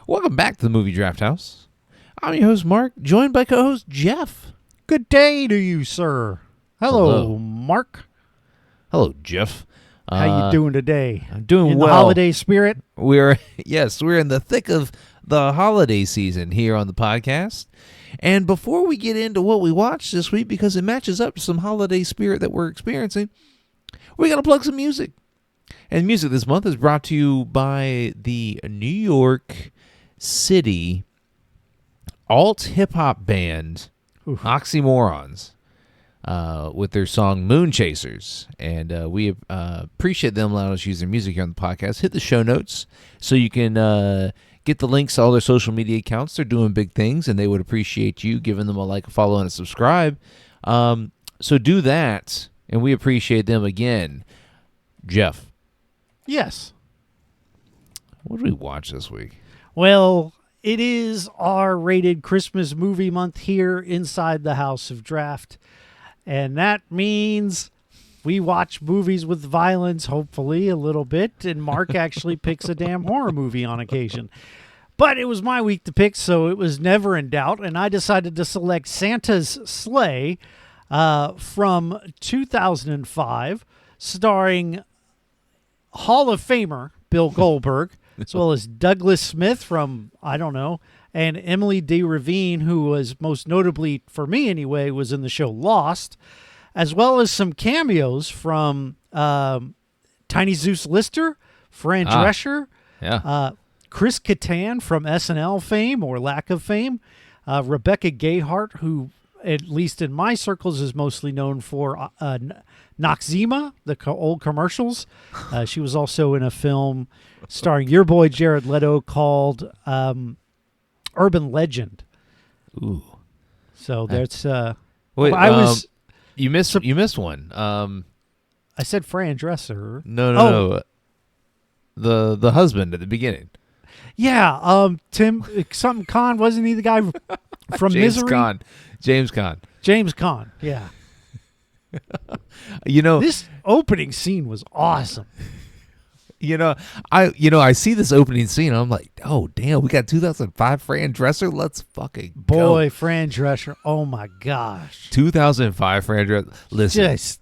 Welcome back to the Movie Draft House. I'm your host, Mark, joined by co-host Jeff. Good day to you, sir. Hello, Hello. Mark. Hello, Jeff. How you doing today? I'm doing in well. The holiday spirit? We're in the thick of the holiday season here on the podcast. And before we get into what we watched this week, because it matches up to some holiday spirit that we're experiencing, we got to plug some music. And music this month is brought to you by the New York City alt hip-hop band Oxymorons with their song Moon Chasers. And we appreciate them allowing us to use their music here on the podcast. Hit the show notes so you can get the links to all their social media accounts. They're doing big things, and they would appreciate you giving them a like, a follow, and a subscribe. So do that, and we appreciate them again. Jeff. Yes. What did we watch this week? Well, it is our rated Christmas movie month here inside the House of Draft. And that means we watch movies with violence, hopefully, a little bit. And Mark actually picks a damn horror movie on occasion. But it was my week to pick, so it was never in doubt. And I decided to select Santa's Sleigh from 2005, starring Hall of Famer Bill Goldberg, as well as Douglas Smith from, I don't know, and Emily D. Ravine, who was most notably, for me anyway, was in the show Lost, as well as some cameos from Tiny Zeus Lister, Fran Drescher, Chris Kattan from SNL fame or lack of fame, Rebecca Gayheart, who, at least in my circles, is mostly known for Noxzema, the old commercials. She was also in a film starring your boy Jared Leto called Urban Legend. Ooh. So that's wait. was you missed one. I said Fran Drescher. No. The husband at the beginning. Yeah. Tim something Caan, wasn't he the guy from James Misery? Caan. James Caan. James Caan. Yeah. This opening scene was awesome. I see this opening scene and I'm like, oh damn, we got 2005 Fran Drescher. Let's fucking boy, go. Fran Drescher. Oh my gosh. 2005 Fran Drescher. Listen. Just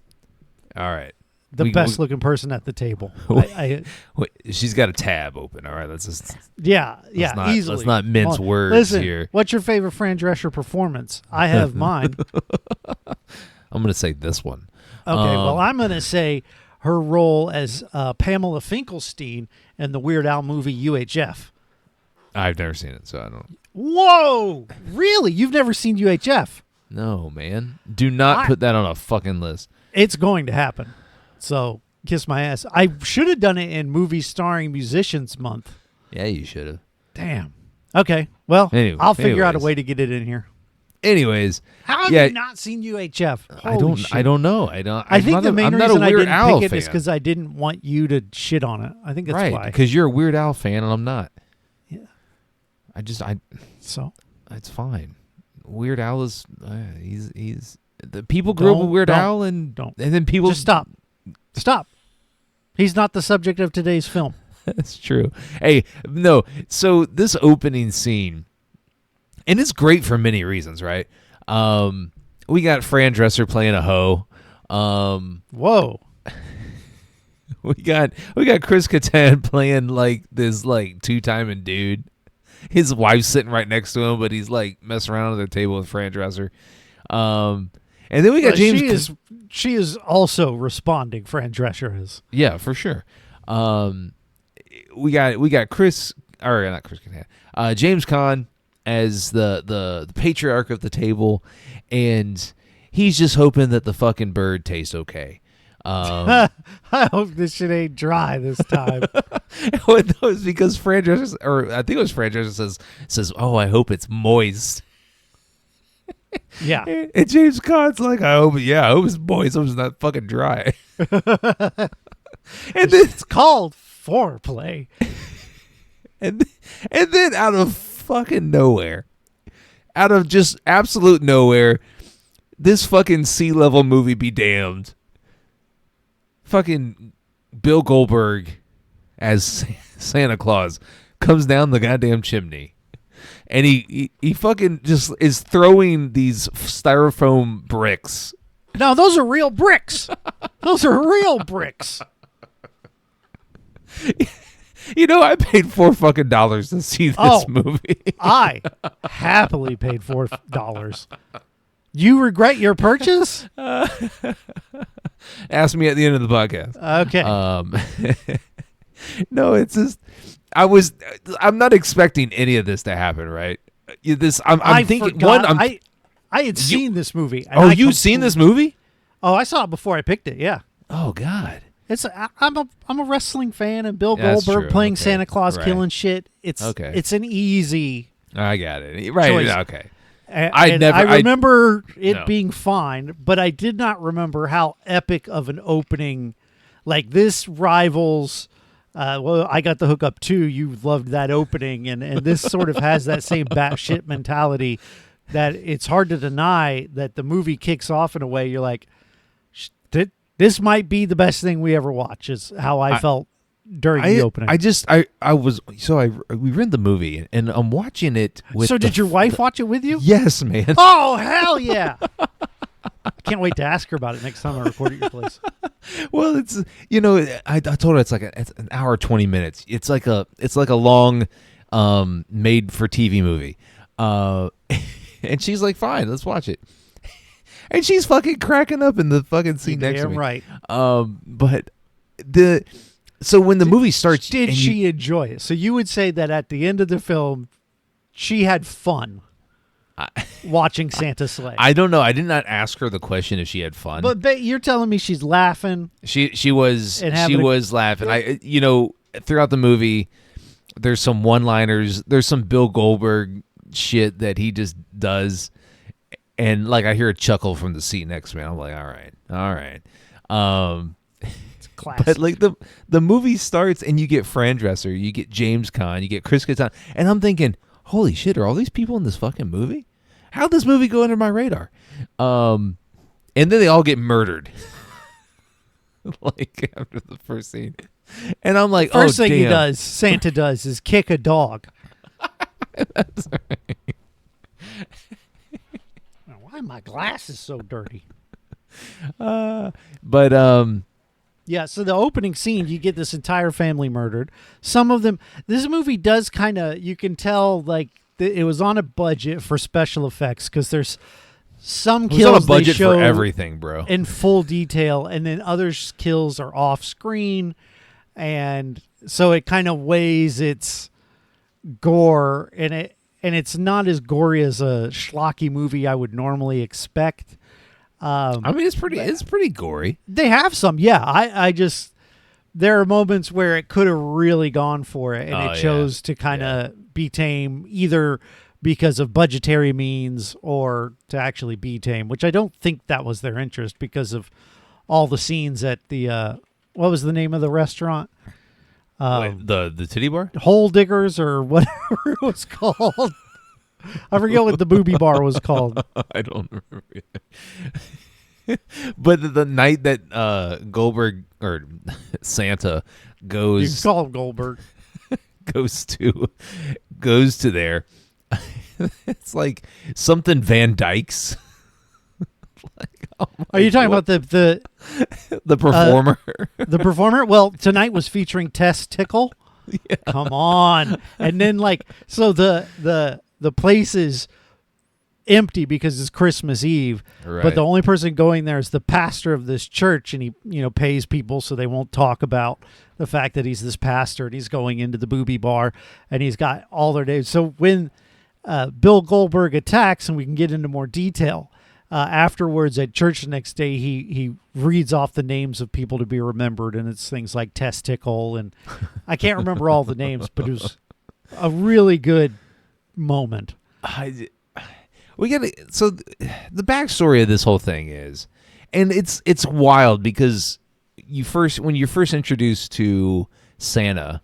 all right. The best looking person at the table. Wait, she's got a tab open. All right, let's just easily. Let's not mince words Listen, here. What's your favorite Fran Drescher performance? I have mine. I'm gonna say this one. Okay, well, I'm gonna say her role as Pamela Finkelstein in the Weird Al movie UHF. I've never seen it, so I don't. Whoa, really? You've never seen UHF? No, man. Do not put that on a fucking list. It's going to happen. So, kiss my ass. I should have done it in Movies Starring Musicians Month. Yeah, you should have. Damn. Okay. Well, I'll figure out a way to get it in here. Anyways, how have you not seen UHF? I don't know. I think the main reason I didn't pick it is because I I didn't want you to shit on it. I think that's why. Right, because you're a Weird Al fan and I'm not. Yeah. So it's fine. Weird Al is he's the people grew up with Weird Al and then people just stop. He's not the subject of today's film. That's true. Hey, no. So this opening scene, and it's great for many reasons, right? We got Fran Drescher playing a hoe. Whoa. We got Chris Kattan playing like this like two-timing dude. His wife's sitting right next to him, but he's like messing around at their table with Fran Drescher. And then we got James. She is also responding. Fran Drescher is. Yeah, for sure. We got Chris, or not Chris Kattan, James Caan as the patriarch of the table, and he's just hoping that the fucking bird tastes okay. I hope this shit ain't dry this time. Well, that was because Fran Drescher, or I think it was Fran Drescher says, "Oh, I hope it's moist." Yeah. And James Caan's like, I hope it's moist. I hope it's not fucking dry. And it's called foreplay. And then out of fucking nowhere, out of just absolute nowhere, this fucking sea-level movie be damned. Fucking Bill Goldberg as Santa Claus comes down the goddamn chimney, and he fucking just is throwing these styrofoam bricks. No, those are real bricks. Those are real bricks. You know, I paid $4 to see this movie. I happily paid $4. You regret your purchase? Ask me at the end of the podcast. Okay. No, it's just I'm not expecting any of this to happen, right? I'm thinking forgot. one. I had seen this movie. You've seen this movie? Oh, I saw it before I picked it. Yeah. Oh God. I'm a wrestling fan, and Bill That's Goldberg true. playing Okay. Santa Claus Right. killing shit. It's an easy. I got it. Right. Choice. Okay. I remember it No. being fine, but I did not remember how epic of an opening. Like, this rivals. Well, I got the hookup too. You loved that opening, and this sort of has that same batshit mentality that it's hard to deny that the movie kicks off in a way you're like, this might be the best thing we ever watch. Is how I felt during the opening. We read the movie and I'm watching it with. So did your wife watch it with you? Yes, man. Oh, hell yeah. I can't wait to ask her about it next time I record at your place. Well, it's I told her it's an hour 20 minutes. It's like a long made for TV movie. And she's like, fine, let's watch it. And she's fucking cracking up in the fucking scene next to me. Right. But so when the movie starts, did she enjoy it? So you would say that at the end of the film, she had fun watching Santa slay. I don't know. I did not ask her the question if she had fun. But you're telling me she's laughing. She was laughing. Throughout the movie, there's some one-liners. There's some Bill Goldberg shit that he just does. And like I hear a chuckle from the seat next to me. I'm like, all right. It's classic. But like the movie starts and you get Fran Dresser, you get James Caan, you get Chris Kattan, and I'm thinking, holy shit, are all these people in this fucking movie? How'd this movie go under my radar? And then they all get murdered. Like after the first scene. And I'm like, First thing damn. he does, Santa does, is kick a dog. That's right. Why are my glasses so dirty? But Yeah, so the opening scene, you get this entire family murdered. Some of them, this movie does kind of, you can tell, like, it was on a budget for special effects because there's some it was kills on a budget they show for everything, bro. in full detail, and then other kills are off screen, and so it kind of weighs its gore, and it's not as gory as a schlocky movie I would normally expect. I mean, it's pretty gory. They have some, yeah. I just, there are moments where it could have really gone for it, and it chose to kind of be tame, either because of budgetary means or to actually be tame, which I don't think that was their interest because of all the scenes at the what was the name of the restaurant? Wait, the titty bar? Hole Diggers or whatever it was called. I forget what the booby bar was called. I don't remember either. But the night that Goldberg or Santa You goes can call him Goldberg. goes to there, it's like something Van Dyke's. Like, oh Are you talking what? about the Performer? the performer? Well, tonight was featuring Tess Tickle. Yeah. Come on. And then so the place is empty because it's Christmas Eve. Right. But the only person going there is the pastor of this church, and he pays people so they won't talk about the fact that he's this pastor, and he's going into the booby bar, and he's got all their names. So when Bill Goldberg attacks, and we can get into more detail, afterwards at church the next day, he reads off the names of people to be remembered, and it's things like Testicle, and I can't remember all the names, but it was a really good moment. So the backstory of this whole thing is, and it's wild because when you're first introduced to Santa,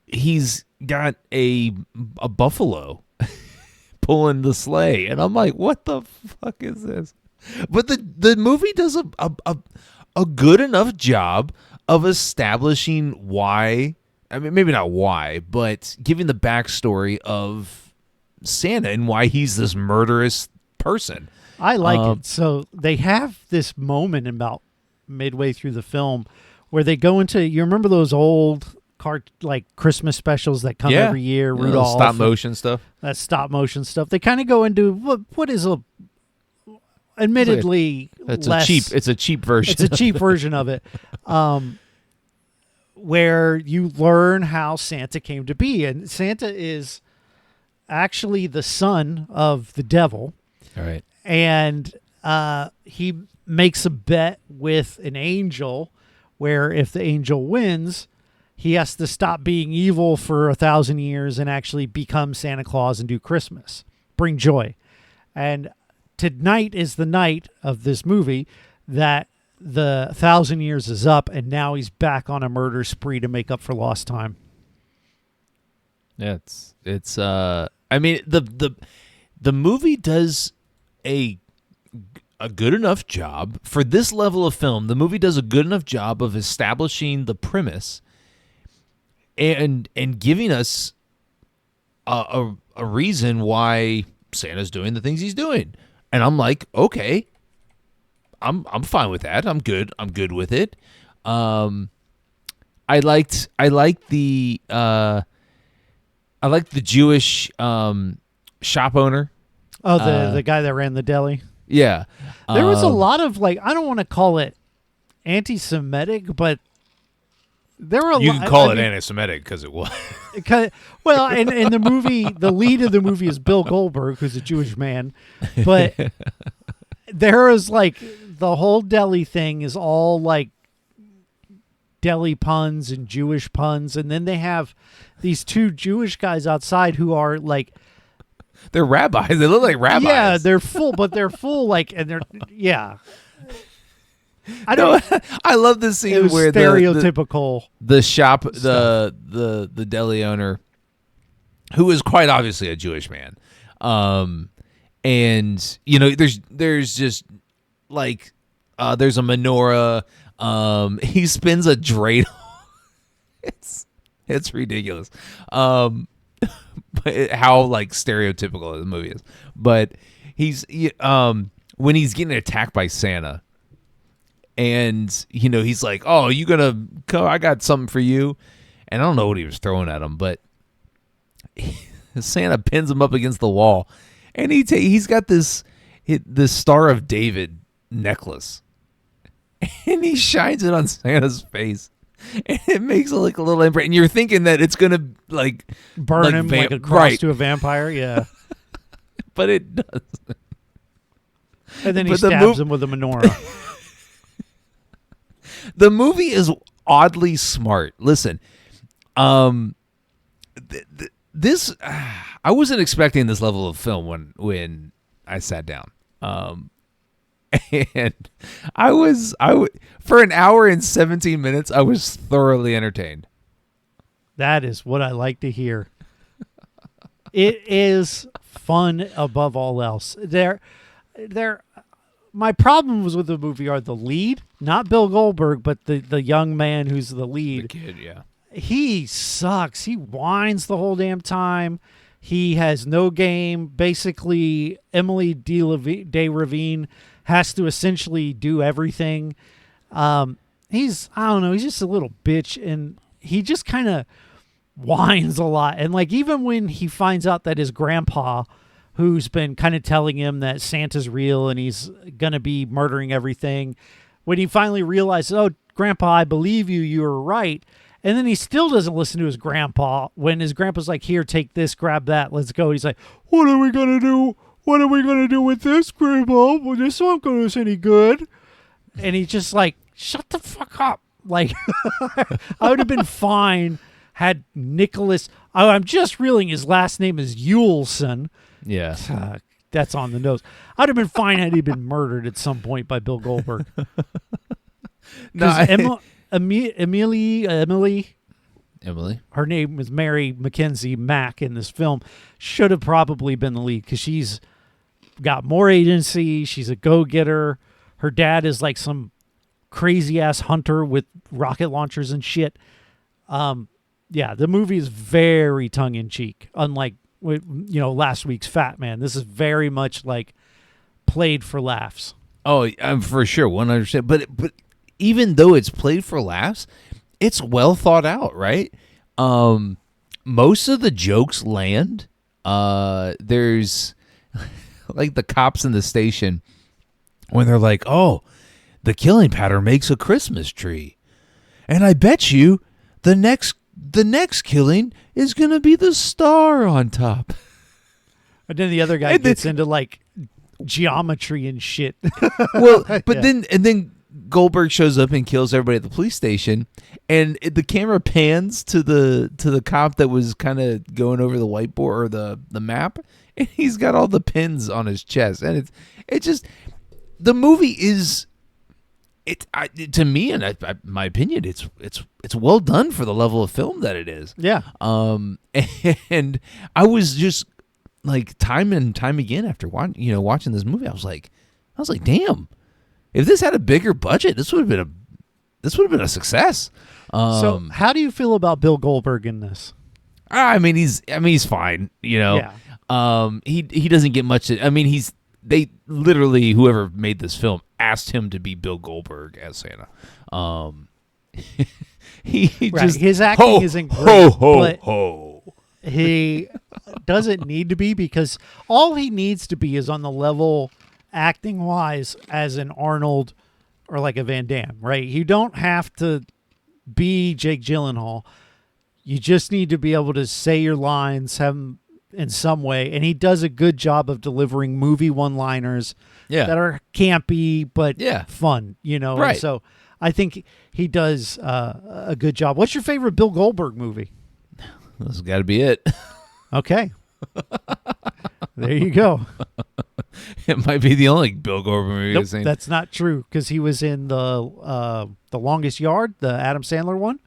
he's got a buffalo pulling the sleigh, and I'm like, what the fuck is this? But the movie does a good enough job of establishing why I mean, maybe not why, but giving the backstory of Santa and why he's this murderous person. I like it. So they have this moment about midway through the film where they go into, you remember those old like Christmas specials that come every year, Rudolph, stop motion stuff. That stop motion stuff. They kind of go into what is admittedly it's less, a cheap version. It's a cheap version of it. Where you learn how Santa came to be, and Santa is actually the son of the devil. All right. And he makes a bet with an angel where if the angel wins, he has to stop being evil for 1,000 years and actually become Santa Claus and do Christmas, bring joy. And tonight is the night of this movie that the 1,000 years is up, and now he's back on a murder spree to make up for lost time. Yeah, it's I mean, the movie does a good enough job for this level of film. The movie does a good enough job of establishing the premise and giving us a reason why Santa's doing the things he's doing. And I'm like, okay, I'm fine with that. I'm good with it. I liked the Jewish shop owner. Oh, the guy that ran the deli. Yeah. There was a lot of, like, I don't want to call it anti-Semitic, but there were a lot. You can call it anti-Semitic because it was. Well, in the movie, the lead of the movie is Bill Goldberg, who's a Jewish man. But there is, like, the whole deli thing is all, like, deli puns and Jewish puns. And then they have these two Jewish guys outside who are, like, they're rabbis. They look like rabbis. Yeah, they're full, but they're full, like, and they're, yeah. I don't. I love this scene it was where stereotypical the shop, the deli owner, who is quite obviously a Jewish man, and there's just like there's a menorah. He spins a dreidel. It's ridiculous. But how like stereotypical the movie is. But he's when he's getting attacked by Santa, and he's like, "Oh, you gonna go? I got something for you." And I don't know what he was throwing at him, but Santa pins him up against the wall, and he's got this Star of David necklace, and he shines it on Santa's face. And it makes it like a little imprint, and you're thinking that it's gonna like burn him like a cross to a vampire, yeah. But it doesn't. And then he stabs him with a menorah. The movie is oddly smart. Listen, this I wasn't expecting this level of film when I sat down. And I for an hour and 17 minutes, I was thoroughly entertained. That is what I like to hear. It is fun above all else. My problems with the movie are the lead, not Bill Goldberg, but the young man who's the lead. The kid, yeah. He sucks. He whines the whole damn time. He has no game. Basically, Emily de Ravine has to essentially do everything. I don't know, he's just a little bitch, and he just kind of whines a lot. And like, even when he finds out that his grandpa, who's been kind of telling him that Santa's real and he's going to be murdering everything, when he finally realizes, "Oh, Grandpa, I believe you, you were right." And then he still doesn't listen to his grandpa when his grandpa's like, "Here, take this, grab that, let's go." He's like, "What are we going to do? What are we going to do with this, Grandpa? Well, this won't do us any good." And he's just like, "Shut the fuck up." Like, I would have been fine had Nicholas, I'm just reeling, his last name is Yulson. Yeah. That's on the nose. I'd have been fine had he been murdered at some point by Bill Goldberg. No, Emily, her name is Mary Mackenzie Mack in this film, should have probably been the lead because she's got more agency. She's a go-getter. Her dad is like some crazy-ass hunter with rocket launchers and shit. Yeah, the movie is very tongue in cheek. Unlike last week's Fat Man, this is very much like played for laughs. Oh, for sure, 100%. But even though it's played for laughs, it's well thought out, right? Most of the jokes land. There's like the cops in the station when they're like, "Oh, the killing pattern makes a Christmas tree, and I bet you the next killing is gonna be the star on top." And then the other guy gets into like geometry and shit. Well, but then Goldberg shows up and kills everybody at the police station, and the camera pans to the cop that was kind of going over the whiteboard or the map, and he's got all the pins on his chest, and it's just the movie is to me, and my opinion, it's well done for the level of film that it is. Yeah. And I was just like time and time again after watching this movie, I was like, damn. If this had a bigger budget, this would have been a success. So, how do you feel about Bill Goldberg in this? I mean, he's fine. Yeah. He doesn't get much. They literally, whoever made this film asked him to be Bill Goldberg as Santa. His acting isn't great, but he doesn't need to be, because all he needs to be is on the level acting wise as an Arnold or like a Van Damme, right? You don't have to be Jake Gyllenhaal. You just need to be able to say your lines, have them in some way, and he does a good job of delivering movie one-liners that are campy but fun, Right. And so I think he does a good job. What's your favorite Bill Goldberg movie? This has got to be it. Okay. There you go. It might be the only Bill Goldberg movie I've seen. That's not true, because he was in the Longest Yard, the Adam Sandler one.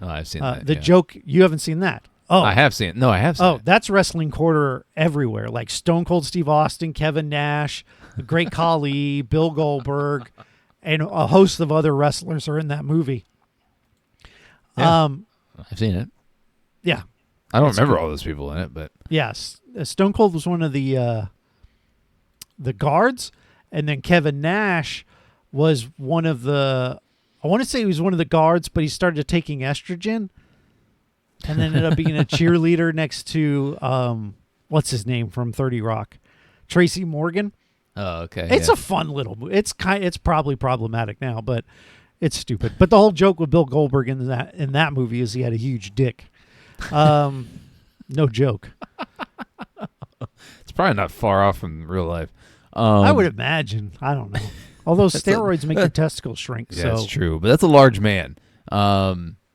Oh, I've seen that. The joke, you haven't seen that. Oh, I have seen it. No, I have seen it. Oh, that's Wrestling Quarter everywhere. Like Stone Cold Steve Austin, Kevin Nash, the Great Khali, Bill Goldberg, and a host of other wrestlers are in that movie. Yeah. I've seen it. Yeah. I don't remember all those people in it, but yes, Stone Cold was one of the guards, and then Kevin Nash was one of the. I want to say he was one of the guards, but he started taking estrogen, and then ended up being a cheerleader next to what's his name from 30 Rock, Tracy Morgan. Oh, okay. It's a fun little movie. It's probably problematic now, but it's stupid. But the whole joke with Bill Goldberg in that movie is he had a huge dick. No joke. It's probably not far off from real life. I would imagine. I don't know. Although steroids make your testicles shrink. Yeah, so that's true. But that's a large man.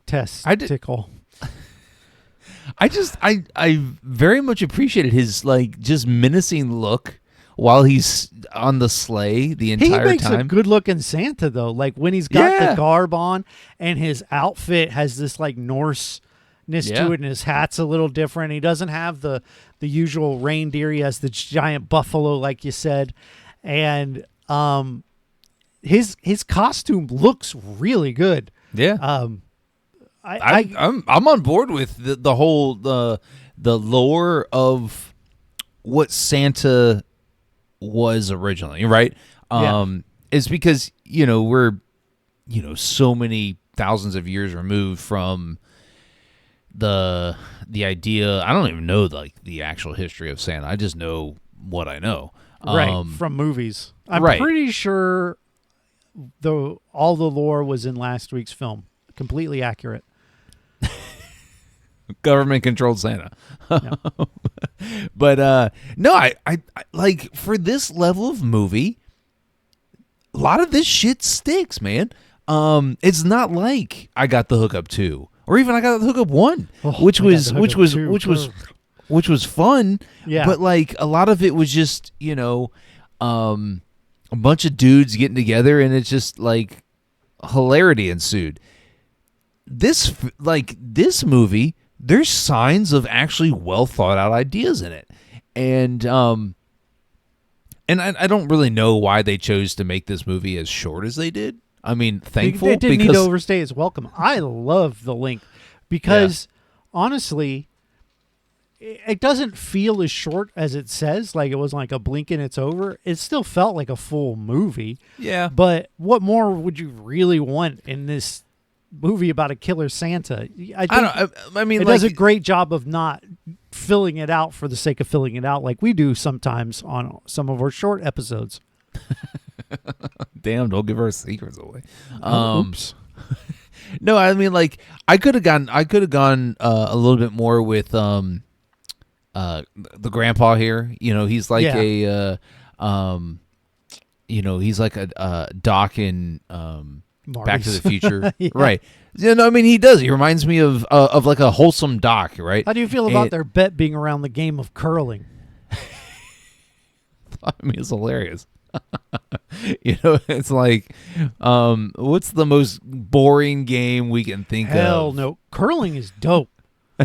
Testicle. I very much appreciated his just menacing look while he's on the sleigh the entire time. He makes a good-looking Santa, though. Like, when he's got the garb on and his outfit has this, Norseness to it, and his hat's a little different. He doesn't have the usual reindeer. He has the giant buffalo, like you said. And his costume looks really good. Yeah. I'm on board with the whole the lore of what Santa was originally, right? It's because we're so many thousands of years removed from the idea. I don't even know the actual history of Santa. I just know what I know, right, from movies. I'm pretty sure all the lore was in last week's film. Completely accurate. Government controlled Santa. No. But no, I like, for this level of movie, a lot of this shit sticks, man. It's not like I Got the Hookup 2 or even I Got the Hookup 1, which was fun. Yeah. But a lot of it was just, a bunch of dudes getting together, and it's just hilarity ensued. This movie, there's signs of actually well thought out ideas in it, and I don't really know why they chose to make this movie as short as they did. I mean, thankful, they didn't need to overstay its welcome. I love the length because honestly, it doesn't feel as short as it says. Like it was like a blink and it's over. It still felt like a full movie. Yeah. But what more would you really want in this movie about a killer Santa? I mean, it does a great job of not filling it out for the sake of filling it out, like we do sometimes on some of our short episodes. Damn! Don't give our secrets away. Oops. No, I mean, like I could have gone a little bit more with the grandpa here. You know, he's like he's like a Doc in Back to the Future, Yeah. right? You know, I mean, he does. He reminds me of like a wholesome Doc, right? How do you feel about their bet being around the game of curling? I mean, it's hilarious. You know, it's like, what's the most boring game we can think of? Hell no, curling is dope.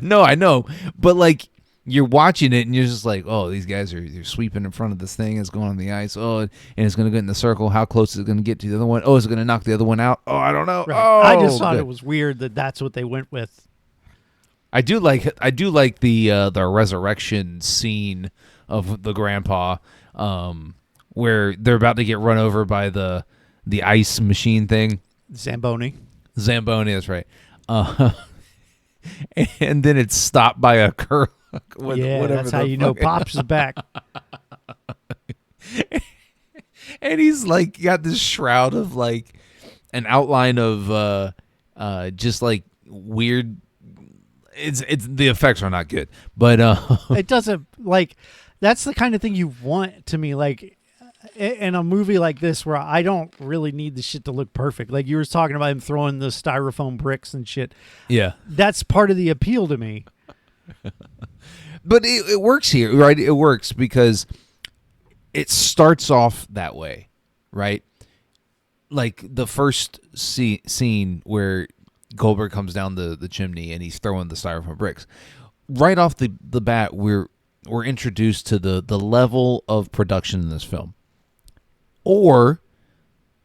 No, I know, but like you're watching it and you're just like, oh, these guys they're sweeping in front of this thing. It's going on the ice. Oh, and it's going to get in the circle. How close is it going to get to the other one? Oh, is it going to knock the other one out? Oh, I don't know. Right. Oh, I just thought it was weird that that's what they went with. I do like the resurrection scene of the grandpa, where they're about to get run over by the ice machine thing. Zamboni, that's right. And then it's stopped by a curl. That's how you know Pops is back. And he's like got this shroud of like an outline of just like weird. It's the effects are not good, but it doesn't like that's the kind of thing you want to me like in a movie like this where I don't really need the shit to look perfect. Like you were talking about him throwing the styrofoam bricks and shit. Yeah, that's part of the appeal to me. But it works here, right? It works because it starts off that way, right? Like the first scene where Goldberg comes down the chimney and he's throwing the styrofoam bricks. Right off the bat, we're introduced to the level of production in this film, or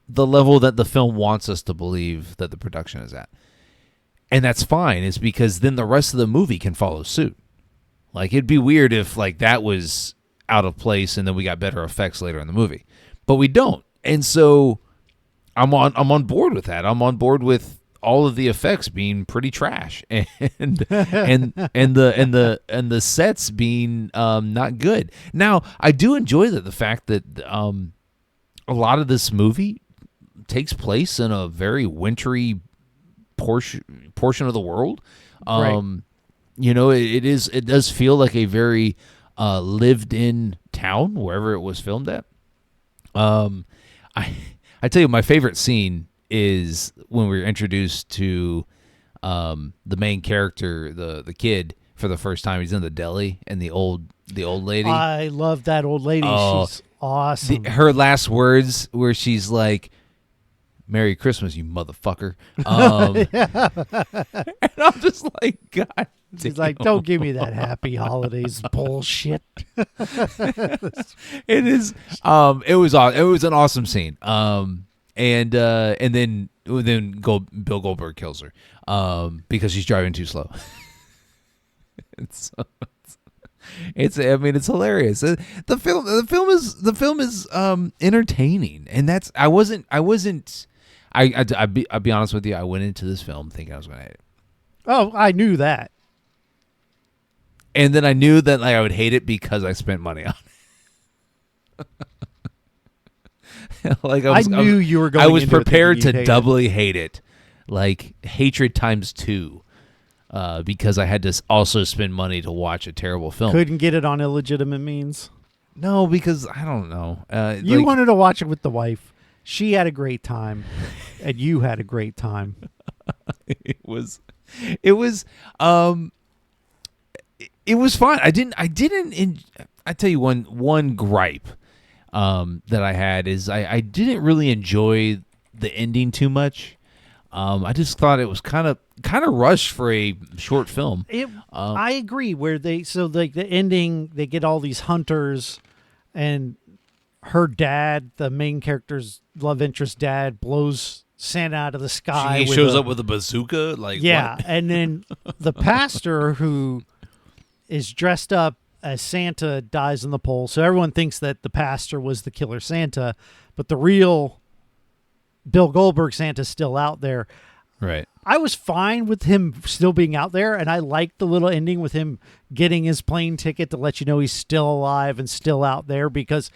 the level that the film wants us to believe that the production is at. And that's fine. It's because then the rest of the movie can follow suit. Like it'd be weird if like that was out of place and then we got better effects later in the movie, but we don't. And so I'm on board with that. I'm on board with all of the effects being pretty trash and the sets being not good. Now I do enjoy the fact that a lot of this movie takes place in a very wintry portion of the world. Right. You know, it does feel like a very lived in town wherever it was filmed at. I tell you, my favorite scene is when we were introduced to the main character, the kid, for the first time. He's in the deli, and the old lady. I love that old lady. Oh, she's awesome. Her last words, where she's like, "Merry Christmas, you motherfucker." And I'm just like, God. She's like, don't give me that happy holidays bullshit. It is. It was an awesome scene. And then Bill Goldberg kills her because she's driving too slow. It's hilarious. The film is entertaining, and that's I'll be honest with you. I went into this film thinking I was going to hate it. Oh, I knew that. And then I knew that I would hate it because I spent money on it. I knew you were going. I was prepared to doubly hate it, like hatred times 2, because I had to also spend money to watch a terrible film. Couldn't get it on illegitimate means. No, because I don't know. You wanted to watch it with the wife. She had a great time, and you had a great time. It was fun. I tell you one gripe that I had is I didn't really enjoy the ending too much. I just thought it was kind of rushed for a short film. I agree. Where the ending, they get all these hunters, and her dad, the main character's love interest dad, blows Santa out of the sky. He shows up with a bazooka. Like, yeah, what? and then the pastor who is dressed up as Santa dies in the pole. So everyone thinks that the pastor was the killer Santa, but the real Bill Goldberg Santa's still out there. Right. I was fine with him still being out there, and I liked the little ending with him getting his plane ticket to let you know he's still alive and still out there because,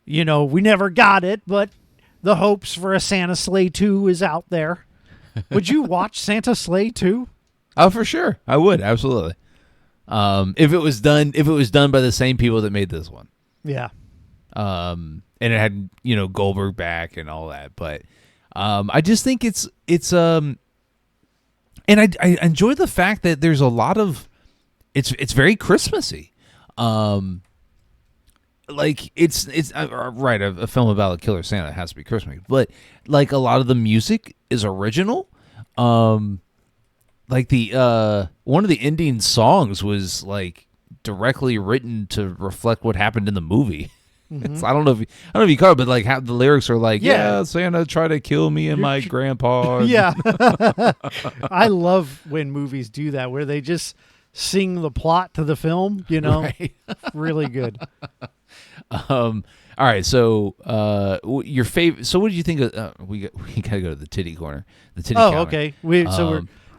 we never got it, but the hopes for a Santa Sleigh 2 is out there. Would you watch Santa Sleigh 2? Oh, for sure. I would. Absolutely. If it was done by the same people that made this one. Yeah. And it had, Goldberg back and all that. But I just think it's and I enjoy the fact that there's a lot of it's very Christmassy. Like it's right, a film about a killer Santa has to be Christmas, but like a lot of the music is original. Like the one of the ending songs was like directly written to reflect what happened in the movie. Mm-hmm. I don't know if you caught it, but like how the lyrics are like, yeah, Santa tried to kill me and my grandpa. Yeah. I love when movies do that where they just sing the plot to the film, Right. Really good. All right, so your favorite. So what did you think of? We gotta go to the titty corner. The titty. Oh, counter. okay.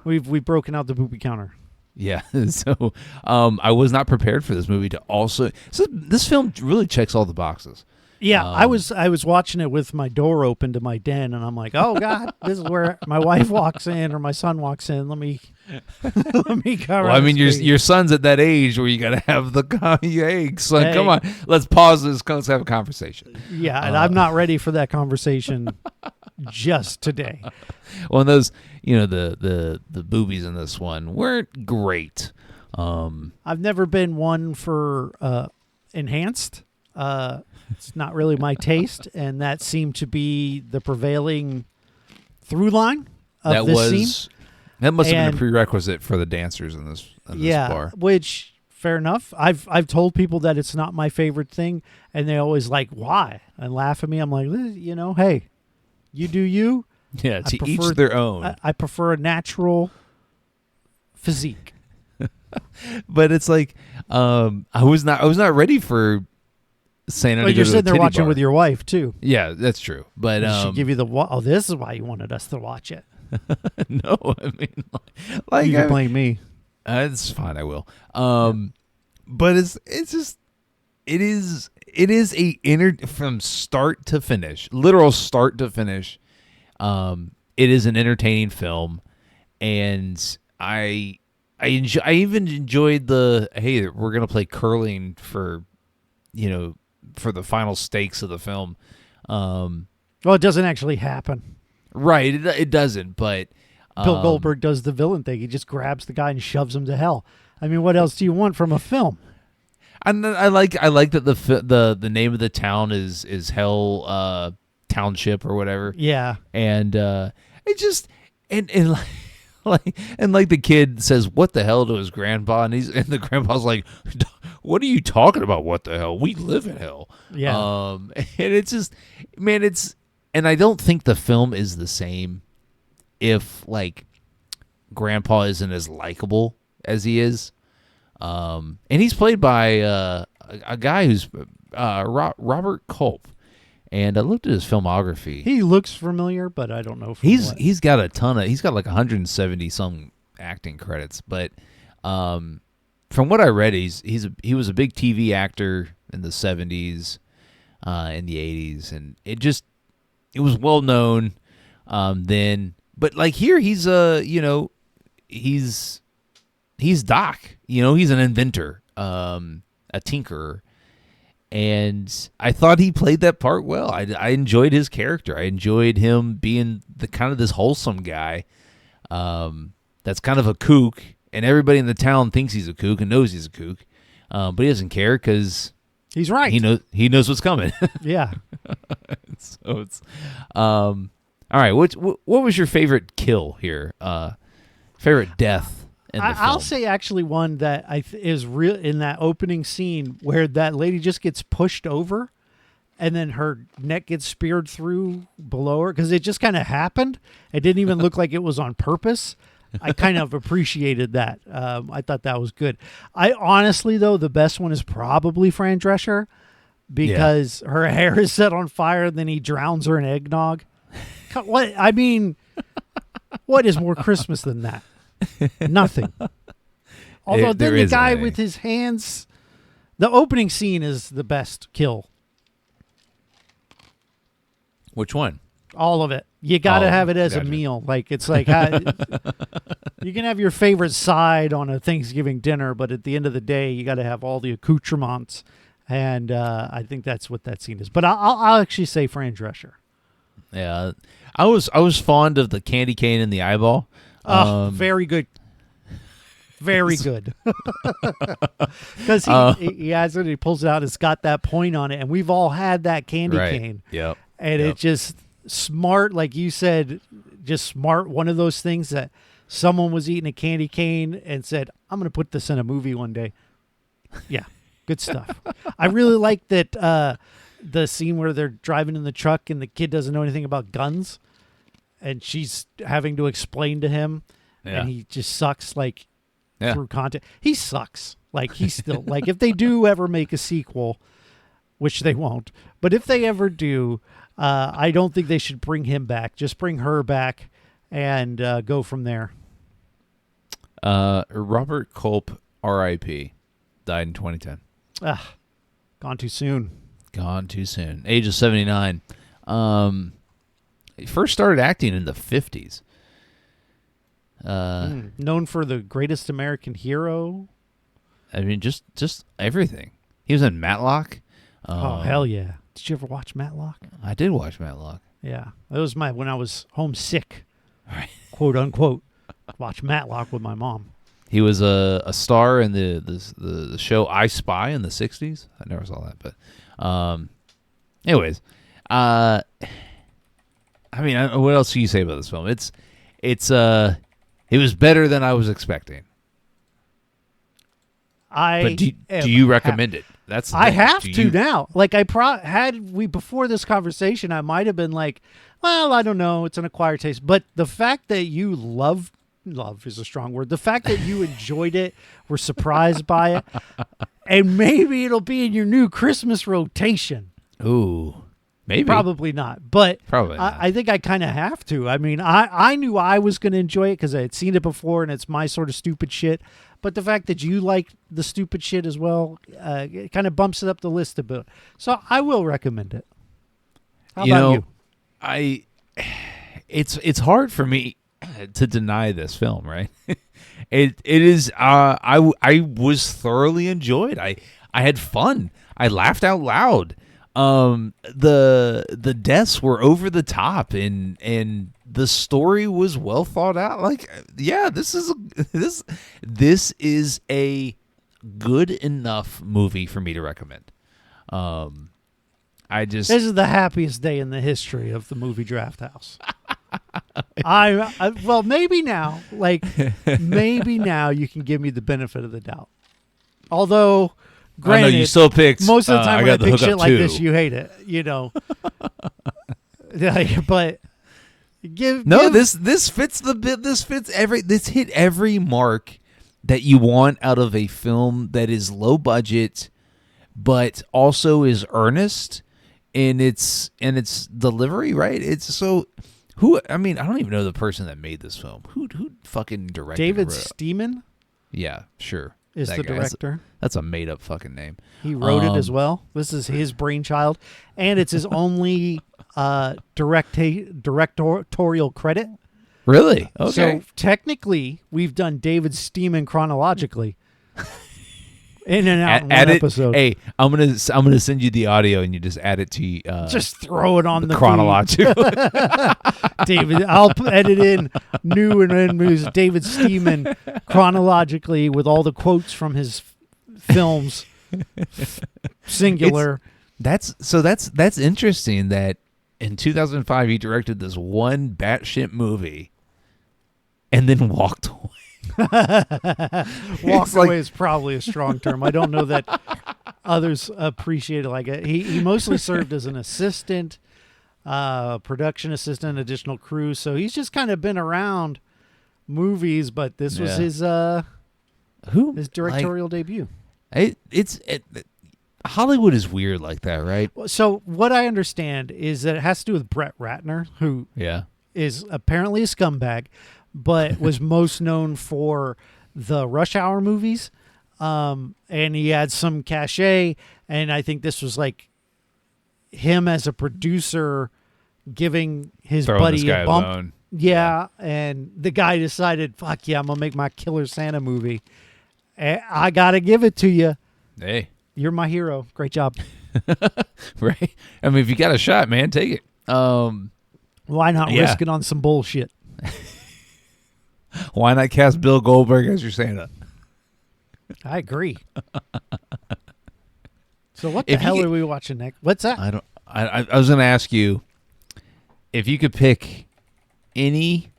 We've broken out the booby counter. Yeah. So I was not prepared for this movie to also. So this film really checks all the boxes. Yeah, I was watching it with my door open to my den, and I'm like, oh God, this is where my wife walks in or my son walks in. Let me cover. Well, I mean, your son's at that age where you got to have the eggs. Son, hey, come on, let's pause this. Let's have a conversation. Yeah, and I'm not ready for that conversation just today. Well, and those, the boobies in this one weren't great. I've never been one for enhanced. It's not really my taste, and that seemed to be the prevailing through line of this scene. That must have been a prerequisite for the dancers in this bar. Which, fair enough. I've told people that it's not my favorite thing, and they always like, why? And laugh at me. I'm like, hey, you do you. Yeah, to each their own. I prefer a natural physique. But it's like, I was not ready for Santa to go to a titty bar. You're sitting there watching with your wife, too. Yeah, that's true. But she give you this is why you wanted us to watch it. No, I mean, like you can blame me. It's fine, I will. But it is from start to finish, literal start to finish. It is an entertaining film, and I even enjoyed the hey, we're gonna play curling for the final stakes of the film. Well, it doesn't actually happen. Right, it doesn't, but Bill Goldberg does the villain thing. He just grabs the guy and shoves him to hell. I mean, what else do you want from a film? And I like that the name of the town is Hell Township or whatever. Yeah, and it just and like the kid says what the hell to his grandpa, and the grandpa's like, what are you talking about? What the hell? We live in hell. Yeah. And it's just, man, and I don't think the film is the same if like grandpa isn't as likable as he is. And he's played by a guy who's Robert Culp. And I looked at his filmography. He looks familiar, but I don't know. He's got like 170 some acting credits, but from what I read, he was a big TV actor in the 70s, in the 80s, and it was well known then. But like here, he's he's Doc. He's an inventor, a tinkerer. And I thought he played that part well. I enjoyed his character. I enjoyed him being the kind of this wholesome guy that's kind of a kook, and everybody in the town thinks he's a kook and knows he's a kook, but he doesn't care because he's right. He knows what's coming. Yeah. So it's all right. What was your favorite kill here? Favorite death? I'll say actually one that is real in that opening scene where that lady just gets pushed over and then her neck gets speared through below her because it just kind of happened. It didn't even look like it was on purpose. I kind of appreciated that. I thought that was good. I honestly, though, the best one is probably Fran Drescher because her hair is set on fire and then he drowns her in eggnog. What? I mean, what is more Christmas than that? Nothing. Although then the guy with his hands, the opening scene is the best kill. Which one? All of it. You got to have it as a meal. Like it's like you can have your favorite side on a Thanksgiving dinner, but at the end of the day, you got to have all the accoutrements. And I think that's what that scene is. But I'll actually say Fran Drescher. Yeah, I was fond of the candy cane in the eyeball. Very good. Very good. Because he has it, he pulls it out, it's got that point on it, and we've all had that candy cane. Yep. And it just smart, like you said, just smart. One of those things that someone was eating a candy cane and said, I'm going to put this in a movie one day. Yeah, good stuff. I really like that the scene where they're driving in the truck and the kid doesn't know anything about guns, and she's having to explain to him, and he just sucks like through content. He sucks. Like he's still like if they do ever make a sequel, which they won't, but if they ever do, I don't think they should bring him back. Just bring her back and go from there. Robert Culp, R.I.P., died in 2010. Gone too soon. Gone too soon. Age of 79. He first started acting in the 50s. Known for The Greatest American Hero. I mean, just everything. He was in Matlock. Oh, hell yeah. Did you ever watch Matlock? I did watch Matlock. Yeah. That was when I was homesick, right. Quote unquote. Watch Matlock with my mom. He was a star in the show I Spy in the 60s. I never saw that, but anyways, I mean, what else can you say about this film? It was better than I was expecting. But do you recommend it? I have to now. Like before this conversation, I might have been like, well, I don't know, it's an acquired taste. But the fact that you love is a strong word. The fact that you enjoyed it, were surprised by it, and maybe it'll be in your new Christmas rotation. Ooh, maybe. Probably not, but probably not. I think I kind of have to. I mean, I knew I was going to enjoy it because I had seen it before, and it's my sort of stupid shit. But the fact that you like the stupid shit as well, it kind of bumps it up the list a bit. So I will recommend it. How about you? It's hard for me to deny this film, right? It is. I was thoroughly enjoyed. I had fun. I laughed out loud. The deaths were over the top, and the story was well thought out. Like, yeah, this is a good enough movie for me to recommend. This is the happiest day in the history of the movie Draft House. Well, maybe now, maybe now you can give me the benefit of the doubt. Although, granted, I know you still picked. Most of the time when I pick shit like too. this, you hate it. But this fits the bit. This hit every mark that you want out of a film that is low budget, but also is earnest in its delivery. Right? It's so. I don't even know the person that made this film. Who fucking directed it? David Steeman? Yeah, sure. Is the director. That's a made-up fucking name. He wrote it as well. This is his brainchild, and it's his only directorial credit. Really? Okay. So technically, we've done David Steeman chronologically. In and out in one episode. Hey, I'm gonna send you the audio, and you just add it to just throw it on the chronological. David, I'll edit in new and movies. David Steeman chronologically with all the quotes from his films, singular. That's interesting. That in 2005 he directed this one batshit movie, and then walked away. Walk away is probably a strong term. I don't know that. others appreciate it like it. He mostly served as an assistant, production assistant, additional crew. So he's just kind of been around movies, but this was his directorial debut. Hollywood is weird like that, right? So what I understand is that it has to do with Brett Ratner, who is apparently a scumbag, but was most known for the Rush Hour movies. And he had some cachet, and I think this was like him as a producer giving his buddy a bump. Yeah, and the guy decided, fuck yeah, I'm going to make my Killer Santa movie. I got to give it to you. Hey. You're my hero. Great job. Right? I mean, if you got a shot, man, take it. Why not risk it on some bullshit? Why not cast Bill Goldberg as your Santa? I agree. So what the hell are we watching next? What's that? I was going to ask you if you could pick any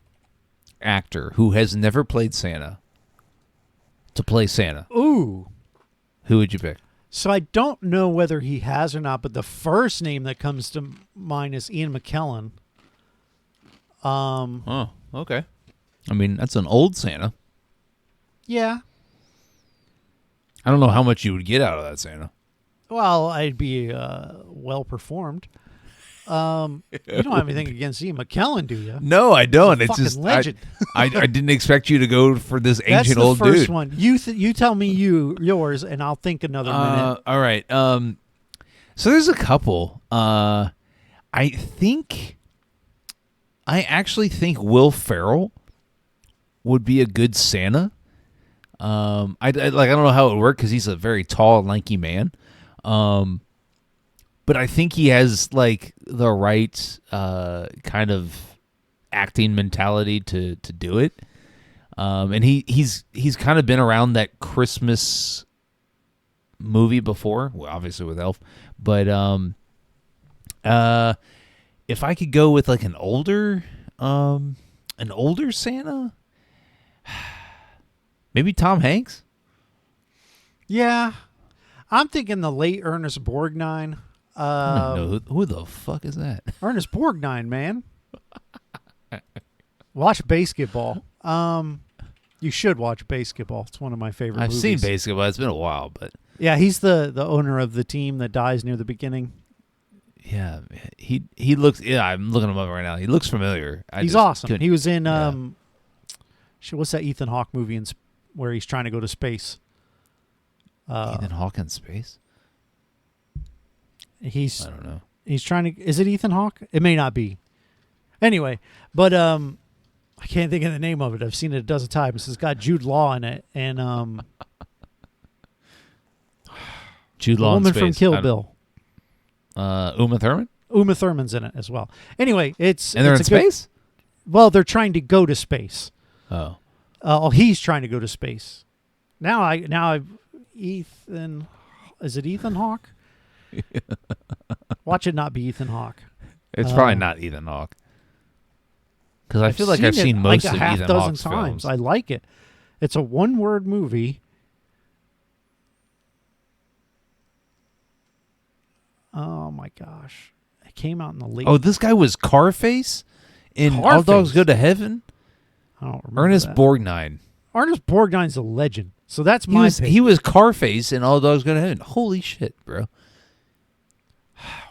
actor who has never played Santa to play Santa. Ooh. Who would you pick? So I don't know whether he has or not, but the first name that comes to mind is Ian McKellen. Oh, okay. I mean, that's an old Santa. Yeah. I don't know how much you would get out of that Santa. Well, I'd be well performed. You don't have anything against Ian McKellen, do you? No, I don't. It's just legend. I didn't expect you to go for this ancient old dude. That's the first one. You tell me yours, and I'll think another minute. All right. So there's a couple. I actually think Will Ferrell would be a good Santa. I don't know how it would work because he's a very tall, lanky man. But I think he has like the right kind of acting mentality to do it. And he's kind of been around that Christmas movie before, well, obviously with Elf. But if I could go with like an older Santa, maybe Tom Hanks. Yeah, I'm thinking the late Ernest Borgnine. I don't know who the fuck is that? Ernest Borgnine, man. Watch Basketball. You should watch Basketball. It's one of my favorite movies. I've seen Basketball. It's been a while, but yeah, he's the owner of the team that dies near the beginning. Yeah, he looks. Yeah, I'm looking him up right now. He looks familiar. He's awesome. He was in what's that Ethan Hawke movie where he's trying to go to space? Ethan Hawke in space. I don't know. He's trying to. Is it Ethan Hawke? It may not be. Anyway, but I can't think of the name of it. I've seen it a dozen times. It's got Jude Law in it, and Jude Law, the woman in space. from Kill Bill. Uma Thurman. Uma Thurman's in it as well. Anyway, and they're in space. Well, they're trying to go to space. Oh. He's trying to go to space. Ethan, is it Ethan Hawke? Watch it not be Ethan Hawke. It's probably not Ethan Hawke. Because I feel like I've seen most of Ethan Hawke's films. I like it. It's a one-word movie. Oh my gosh! It came out in the late. Oh, this guy was Carface in All Dogs Go to Heaven. I don't remember Ernest that. Borgnine. Ernest Borgnine's a legend. So that's my pick. He was Carface in All Dogs Go to Heaven. Holy shit, bro!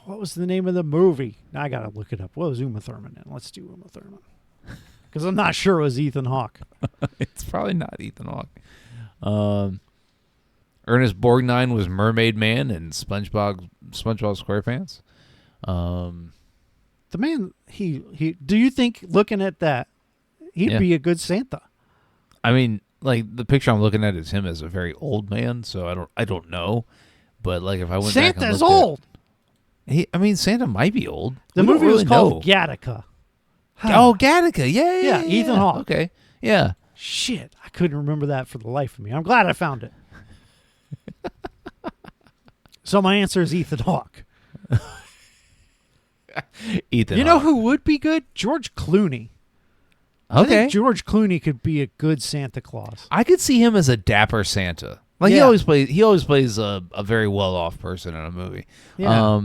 What was the name of the movie? Now I gotta look it up. What was Uma Thurman in? Let's do Uma Thurman. Because I'm not sure it was Ethan Hawke. It's probably not Ethan Hawke. Ernest Borgnine was Mermaid Man and SpongeBob SquarePants. The man, he. Do you think looking at that, he'd be a good Santa? I mean, like the picture I'm looking at is him as a very old man. So I don't know, but like if I went back and Santa's looked old. Santa might be old. The movie was called Gattaca. Oh, Gattaca. Yeah. Ethan Hawke. Okay. Yeah. Shit, I couldn't remember that for the life of me. I'm glad I found it. So my answer is Ethan Hawke. Ethan. You know who would be good? George Clooney. Okay. I think George Clooney could be a good Santa Claus. I could see him as a dapper Santa. Like Yeah. he always plays a very well off person in a movie. Yeah.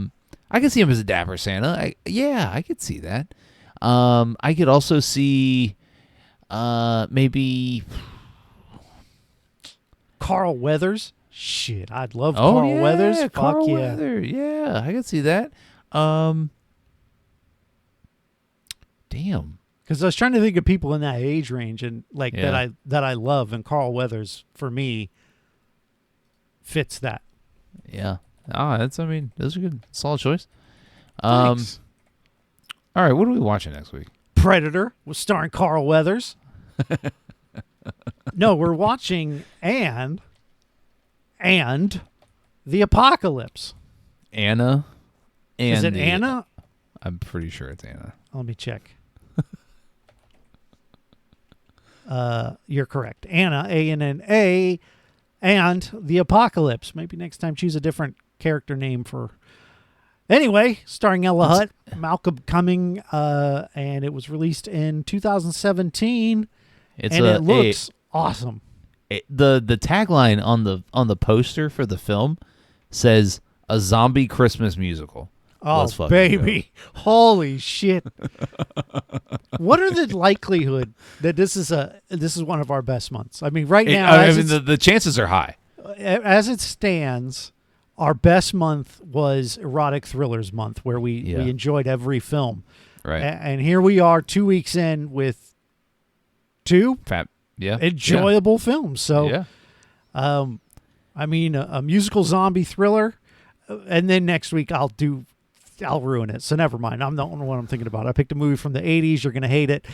I could see him as a dapper Santa. I could see that. I could also see maybe Carl Weathers. Shit, I'd love Carl Weathers. Fuck Carl yeah. Weathers. Yeah, I could see that. Damn. Because I was trying to think of people in that age range and like Yeah. that I love, and Carl Weathers for me fits that. Yeah. That's a good solid choice. Thanks. All right, what are we watching next week? Predator was starring Carl Weathers. No, we're watching and the Apocalypse. Anna. Is it Anna? I'm pretty sure it's Anna. Let me check. You're correct. Anna, A-N-N-A, and the Apocalypse. Maybe next time choose a different character name for. Anyway, starring Ella Hutt, Malcolm Cumming, and it was released in 2017, and it looks awesome. The tagline on the poster for the film says a zombie Christmas musical. Oh, Let's fucking baby. Holy shit. What are the likelihood that this is one of our best months? I mean, right now, the chances are high. As it stands, our best month was Erotic Thrillers month, where we enjoyed every film. Right. And here we are 2 weeks in with two enjoyable films. So, I mean, a musical zombie thriller, and then next week I'll ruin it. So never mind. I'm the only one I'm thinking about. I picked a movie from the 80s. You're going to hate it.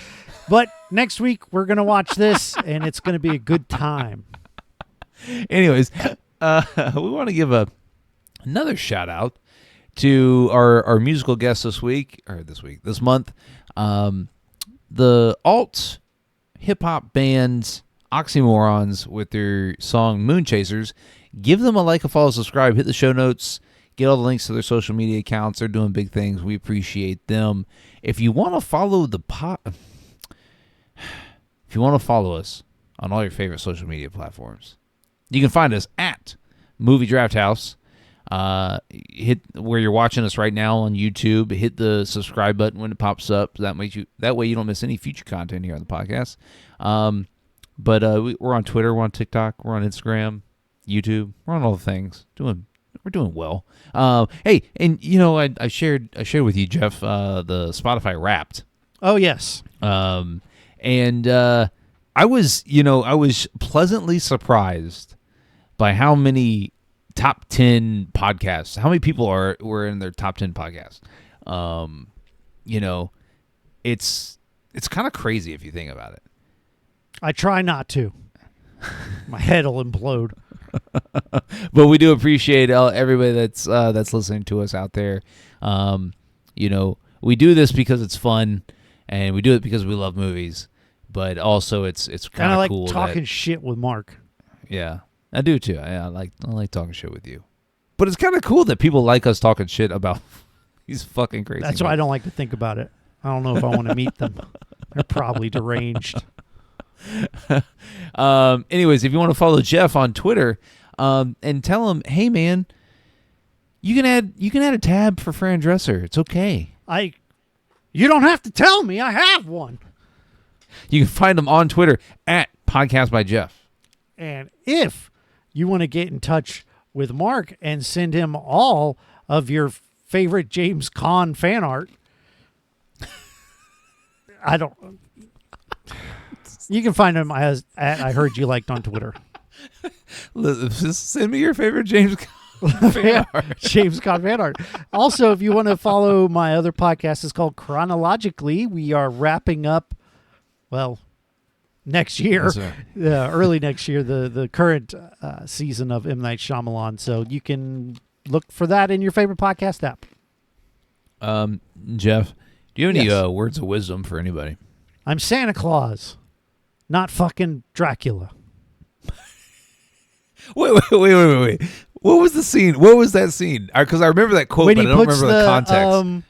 But next week we're going to watch this, and it's going to be a good time. Anyways, we want to give another shout out to our musical guest this month. The alt hip hop bands Oxymorons with their song Moon Chasers. Give them a like, a follow, subscribe, hit the show notes. Get all the links to their social media accounts. They're doing big things. We appreciate them. If you want to follow if you want to follow us on all your favorite social media platforms, you can find us at Movie Draft House. Hit where you're watching us right now on YouTube. Hit the subscribe button when it pops up. That way you don't miss any future content here on the podcast. But we're on Twitter. We're on TikTok. We're on Instagram, YouTube. We're on all the things. We're doing well. Hey, and I shared with you, Jeff, the Spotify Wrapped. Oh yes. And I was pleasantly surprised by how many top 10 podcasts, how many people were in their top 10 podcasts. It's kind of crazy if you think about it. I try not to. My head will implode. But we do appreciate everybody that's listening to us out there. We do this because it's fun, and we do it because we love movies. But also, it's kind of like cool talking shit with Mark. Yeah, I do too. I like talking shit with you. But it's kind of cool that people like us talking shit about these fucking crazy. That's why I don't like to think about it. I don't know if I want to meet them. They're probably deranged. Anyways, if you want to follow Jeff on Twitter, and tell him, hey man, you can add a tab for Fran Dresser. It's okay. You don't have to tell me. I have one. You can find him on Twitter at Podcast by Jeff. And if you want to get in touch with Mark and send him all of your favorite James Caan fan art, you can find him at I Heard You Liked on Twitter. Just send me your favorite James Caan fan art. James Caan fan art. Also, if you want to follow my other podcast, it's called Chronologically. We are wrapping up, next year, early next year, the current season of M. Night Shyamalan. So you can look for that in your favorite podcast app. Jeff, do you have any words of wisdom for anybody? I'm Santa Claus, not fucking Dracula. Wait. What was the scene? What was that scene? Because I remember that quote, but I don't remember the context.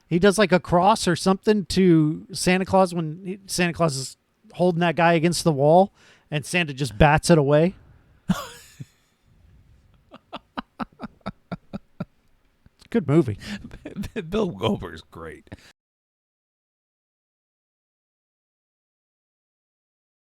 He does like a cross or something to Santa Claus when Santa Claus is holding that guy against the wall, and Santa just bats it away. Good movie. Bill Goldberg's great.